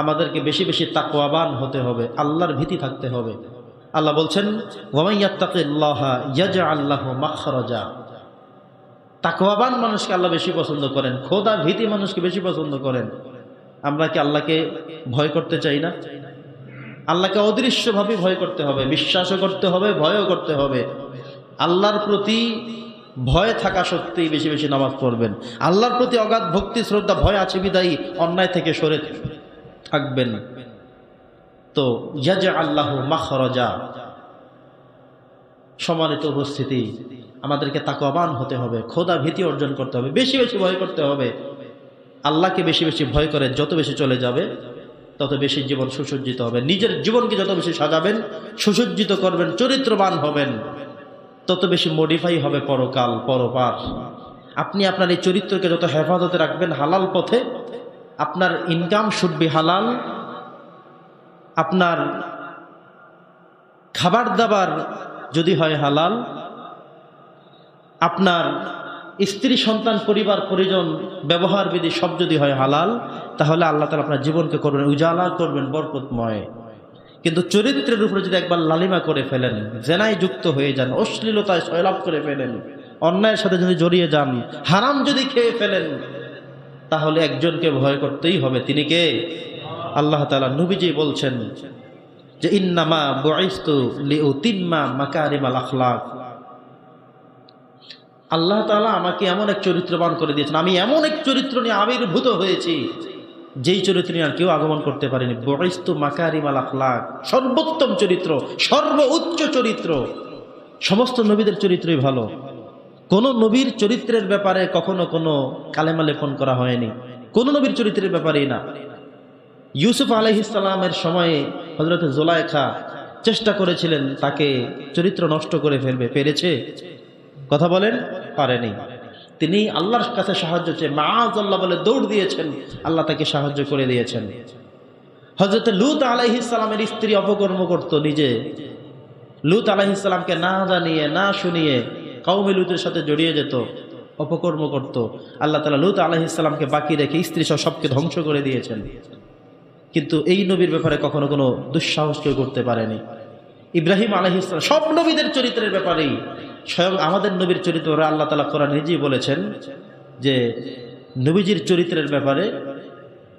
আমাদেরকে বেশি বেশি তাকওয়াবান হতে হবে, আল্লাহর ভীতি থাকতে হবে। আল্লাহ বলছেন ওয়ামান ইয়াত্তাকিল্লাহা ইয়াজআল লাহু মাখরাজা। তাকওয়াবান মানুষকে আল্লাহ বেশি পছন্দ করেন, খোদা ভীতি মানুষকে বেশি পছন্দ করেন। আমরা কি আল্লাহকে ভয় করতে চাই না? আল্লাহকে অদৃশ্যভাবে ভয় করতে হবে, বিশ্বাসও করতে হবে, ভয়ও করতে হবে। আল্লাহর প্রতি ভয় থাকা সত্ত্বেই বেশি বেশি নামাজ পড়বেন। আল্লাহর প্রতি অগাধ ভক্তি শ্রদ্ধা ভয় আছে বিদায়ী অন্যায় থেকে সরে থাকবেন। তো ইয়াজআল লাহু মাখরাজা। সম্মানিত উপস্থিতি, আমাদেরকে তাকওয়াবান হতে হবে, খোদা ভীতি অর্জন করতে হবে, বেশি বেশি ভয় করতে হবে। আল্লাহকে বেশি বেশি ভয় করে যত বেশি চলে যাবে তত বেশি জীবন সুসজ্জিত হবে। নিজের জীবনকে যত বেশি সাজাবেন, সুসজ্জিত করবেন, চরিত্রবান হবেন, তত বেশি মডিফাই হবে পরকাল পরপার। আপনি আপনার এই চরিত্রকে যত হেফাজতে রাখবেন হালাল পথে, আপনার ইনকাম শুড বি হালাল, আপনার খাবার দাবার যদি হয় হালাল, আপনার স্ত্রী সন্তান পরিবার পরিজন ব্যবহার বিধি সব যদি হয় হালাল, তাহলে আল্লাহ তাআলা আপনার জীবনকে করবেন উজালা, করবেন বরকতময়। কিন্তু চরিত্রের উপরে যদি একবার লালিমা করে ফেলেন, জেনায় যুক্ত হয়ে যান, অশ্লীলতায় সয়লাভ করে ফেলেন, অন্যায়ের সাথে যদি জড়িয়ে যান, হারাম যদি খেয়ে ফেলেন, তাহলে একজনকে ভয় করতেই হবে। তিনি কে? আল্লাহ তাআলা নবীজি বলছেন যে ইন্নামা বুইসতু লিউতিম্মা মাকারিমাল আখলাক। আল্লাহ তাআলা আমাকে এমন এক চরিত্রবান করে দিয়েছেন, আমি এমন এক চরিত্র নিয়ে আবির্ভূত হয়েছি যেই চরিত্র নিয়ে আর কেউ আগমন করতে পারেনি। বুইসতু মাকারিমাল আখলাক, সর্বোত্তম চরিত্র, সর্বোচ্চ চরিত্র। সমস্ত নবীদের চরিত্রই ভালো, কোন নবীর চরিত্রের ব্যাপারে কখনো কোনো কালেমা লেপন করা হয়নি, কোন নবীর চরিত্রের ব্যাপারেই না। ইউসুফ আলাইহিস সালামের সময়ে হযরত জুলাইখা চেষ্টা করেছিলেন তাকে চরিত্র নষ্ট করে ফেলবে, পেরেছে? কথা বলেন, পারেনি। তিনি আল্লাহর কাছে সাহায্য চেয়ে মাআযাল্লাহ বলে দৌড় দিয়েছেন, আল্লাহ তাকে সাহায্য করে দিয়েছেন। হযরত লূত আলাইহিস সালামের স্ত্রী অপকর্ম করত নিজে, লূত আলাইহিস সালামকে না জানিয়ে না শুনিয়ে কওমে লূতের সাথে জড়িয়ে যেত, অপকর্ম করত। আল্লাহ তাআলা লূত আলাইহিস সালামকে বাকি রেখে স্ত্রী সহ সবকে ধ্বংস করে দিয়েছেন। কিন্তু এই নবীর ব্যাপারে কখনো কোনো দুঃসাহস কেউ করতে পারেনি। ইব্রাহিম আলাইহিস সালাম, সব নবীদের চরিত্রের ব্যাপারেই, স্বয়ং আমাদের নবীর চরিত্র আল্লাহ তাআলা কোরআন নিজেই বলেছেন যে নবীজির চরিত্রের ব্যাপারে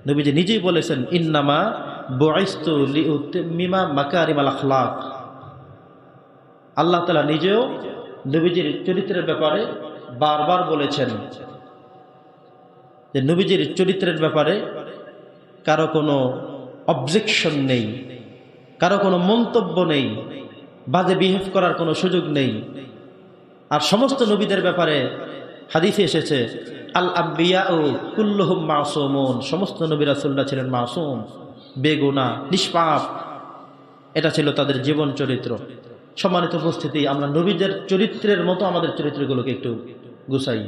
নবীজি নিজেই বলেছেন ইন্নামা বুইসতু লিউতিম্মিমা মাকারিমাল আখলাক। আল্লাহ তাআলা নিজেও নবীজির চরিত্রের ব্যাপারে বারবার বলেছেন যে নবীজির চরিত্রের ব্যাপারে কারো কোনো অবজেকশন নেই, কারো কোনো মন্তব্য নেই, বাজে বিহেভ করার কোনো সুযোগ নেই। আর সমস্ত নবীদের ব্যাপারে হাদিসে এসেছে আল আম্বিয়াউ কুল্লুহুম মাসুমুন, সমস্ত নবী রাসূলরা ছিলেন মাসুম, বেগুনাহ, নিষ্পাপ। এটা ছিল তাদের জীবন চরিত্র। সম্মানিত উপস্থিতি, আমরা নবীদের চরিত্রের মতো আমাদের চরিত্রগুলোকে একটু গুছাই।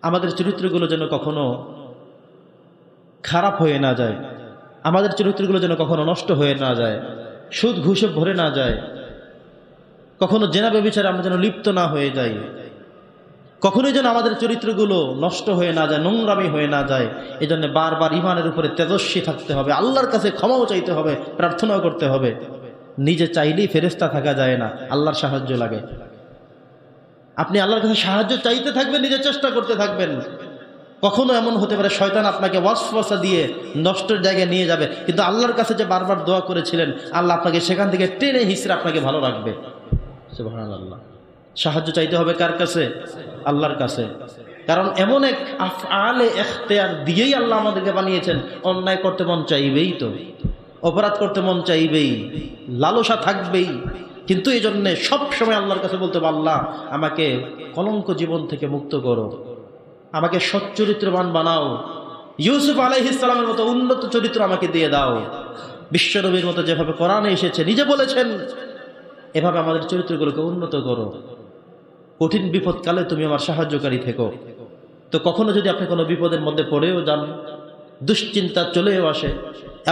আমাদের চরিত্রগুলো যেন কখনো খারাপ হয়ে না যায়, আমাদের চরিত্রগুলো যেন কখনো নষ্ট হয়ে না যায়, সুদ ঘুষে ভরে না যায়, কখনো জেনা ব্যভিচারে আমরা যেন লিপ্ত না হয়ে যাই, কখনোই যেন আমাদের চরিত্রগুলো নষ্ট হয়ে না যায়, নোংরামি হয়ে না যায়। এই জন্য বারবার ইমানের উপরে তেজস্বী থাকতে হবে, আল্লাহর কাছে ক্ষমাও চাইতে হবে, প্রার্থনাও করতে হবে। নিজে চাইলেই ফেরেশতা থাকা যায় না, আল্লাহর সাহায্য লাগে। আপনি আল্লাহর কাছে সাহায্য চাইতে থাকবেন, নিজে চেষ্টা করতে থাকবেন। কখনো এমন হতে পারে শয়তান আপনাকে ওয়াসওয়াসা দিয়ে নষ্টের জায়গায় নিয়ে যাবে, কিন্তু আল্লাহর কাছে যে বারবার দোয়া করেছিলেন, আল্লাহ আপনাকে সেখান থেকে টেনে হিসেবে আপনাকে ভালো রাখবে। সুবহানাল্লাহ। সাহায্য চাইতে হবে কার কাছে? আল্লাহর কাছে। কারণ এমন এক আফআলে ইখতিয়ার দিয়েই আল্লাহ আমাদেরকে বানিয়েছেন, অন্যায় করতে মন চাইবেই, তো অপরাধ করতে মন চাইবেই, লালসা থাকবেই। কিন্তু এই জন্য সবসময় আল্লাহর কাছে বলতে হবে, আল্লাহ আমাকে কলঙ্ক জীবন থেকে মুক্ত করো, আমাকে সচ্চরিত্রবান বানাও, ইউসুফ আলাইহিস সালামের মতো উন্নত চরিত্র আমাকে দিয়ে দাও। বিশ্বনবীর মতো যেভাবে কোরআনে এসেছে, নিজে বলেছেন, এভাবে আমাদের চরিত্রগুলোকে উন্নত করো। কঠিন বিপদকালে তুমি আমার সাহায্যকারী থেকো। তো কখনো যদি আপনি কোনো বিপদের মধ্যে পড়েও যান, দুশ্চিন্তা চলেও আসে,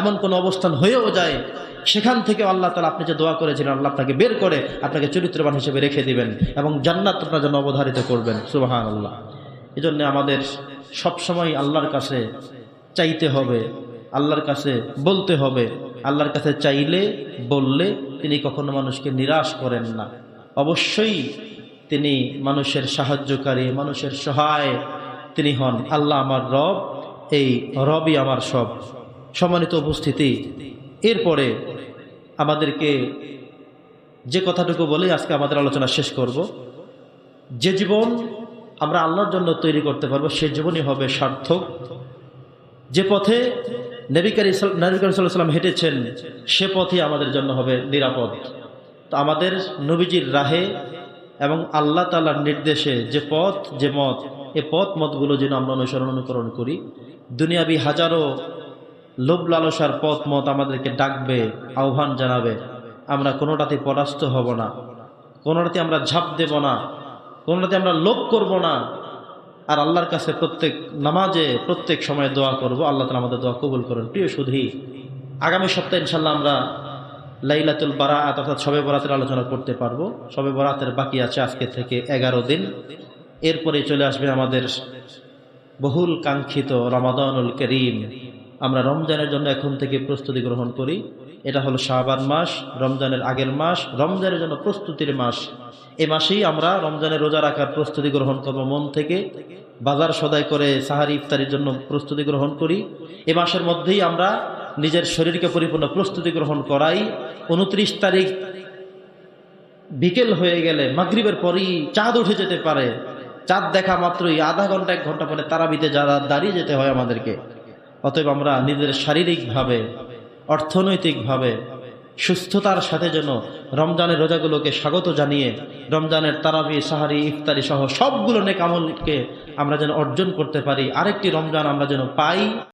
এমন কোনো অবস্থান হয়েও যায়, সেখান থেকে আল্লাহ তাআলা আপনি যে দোয়া করেছিলেন, আল্লাহ আপনাকে বের করে আপনাকে চরিত্রবান হিসেবে রেখে দিবেন এবং জান্নাত আপনার জন্য অবধারিত করবেন। সুবহানাল্লাহ। এই জন্য আমাদের সবসময় আল্লাহর কাছে চাইতে হবে, আল্লাহর কাছে বলতে হবে। আল্লাহর কাছে চাইলে বললে তিনি কখনো মানুষকে নিরাশ করেন না। অবশ্যই তিনি মানুষের সাহায্যকারী, মানুষের সহায় তিনি হন। আল্লাহ আমার রব, এই রবই আমার সব। সম্মানিত উপস্থিতি, এরপরে আমাদেরকে যে কথাটুকু বলে আজকে আমাদের আলোচনা শেষ করব, যে জীবন আমরা আল্লাহর জন্য তৈরি করতে পারবো সে জীবনই হবে সার্থক। যে পথে নবী করিম সাল্লাল্লাহু আলাইহি ওয়াসাল্লাম হেঁটেছেন সে পথই আমাদের জন্য হবে নিরাপদ। তো আমাদের নবীজির রাহে এবং আল্লাহ তাআলার নির্দেশে যে পথ, যে মত, এ পথ মতগুলো যেন আমরা অনুকরণ করি। দুনিয়াবি হাজারো লোভ লালসার পথ মত আমাদেরকে ডাকবে, আহ্বান জানাবে, আমরা কোনোটাতে পরাস্ত হব না, কোনোটাতে আমরা ঝাঁপ দেব না, কোনোটাতে আমরা লোভ করব না। আর আল্লাহর কাছে প্রত্যেক নামাজে প্রত্যেক সময় দোয়া করব, আল্লাহ তাআলা আমাদের দোয়া কবুল করেন। প্রিয় সুধী, আগামী সপ্তাহে ইনশাআল্লাহ আমরা লাইলাতুল বারাআত অর্থাৎ শবে বরাতের আলোচনা করতে পারবো। শবে বরাতের বাকি আছে আজকে থেকে 11 দিন। এরপরে চলে আসবে আমাদের বহুল কাঙ্ক্ষিত রমাদানুল করিম। আমরা রমজানের জন্য এখন থেকে প্রস্তুতি গ্রহণ করি। এটা হলো শাবান মাস, রমজানের আগের মাস, রমজানের জন্য প্রস্তুতির মাস। এই মাসেই আমরা রমজানের রোজা রাখার প্রস্তুতি গ্রহণ করব মন থেকে, বাজার সদাই করে সাহারি ইফতারির জন্য প্রস্তুতি গ্রহণ করি। এই মাসের মধ্যেই আমরা নিজের শরীরকে পরিপূর্ণ প্রস্তুতি গ্রহণ করাই। 29 তারিখ বিকেল হয়ে গেলে মাগরিবের পরই চাঁদ উঠে যেতে পারে। চাঁদ দেখা মাত্রই আধা ঘন্টা 1 ঘন্টা পরে তারাবিতে যারা দাঁড়িয়ে যেতে হয় আমাদেরকে। অতএব আমরা নিজের শারীরিকভাবে, অর্থনৈতিকভাবে সুস্থতার সাথে যেন রমজানের রোজাগুলোকে স্বাগত জানিয়ে রমজানের তারাবি, সাহারি, ইফতারি সহ সবগুলো নেক আমলকে আমরা যেন অর্জন করতে পারি, আরেকটি রমজান আমরা যেন পাই।